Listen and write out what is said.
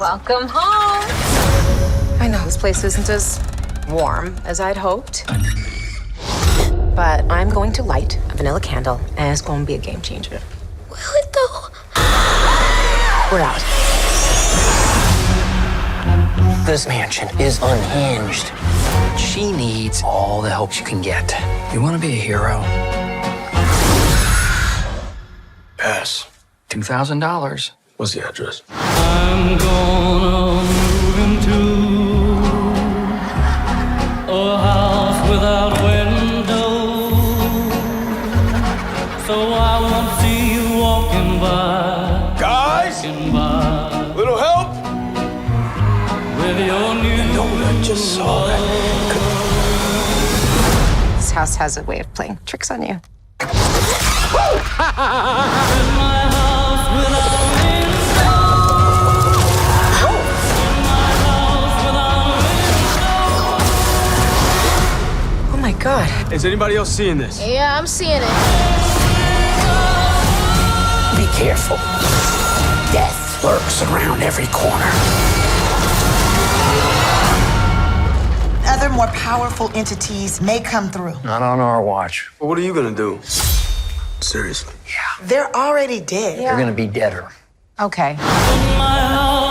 Welcome home. I know this place isn't as warm as I'd hoped, but I'm going to light a vanilla candle, and it's going to be a game changer. Will it though? We're out. This mansion is unhinged. She needs all the help she can get. You want to be a hero? Pass. $2,000. What's the address? I'm gonna move into a house without windows, so I won't see you walking by. Guys, little help? With your new No, I just saw that. This house has a way of playing tricks on you. Oh my God. Is anybody else seeing this? Yeah, I'm seeing it. Be careful. Death lurks around every corner. Other more powerful entities may come through. Not on our watch. Well, what are you gonna do? Seriously. They're already dead. They're gonna be deader. Okay. my house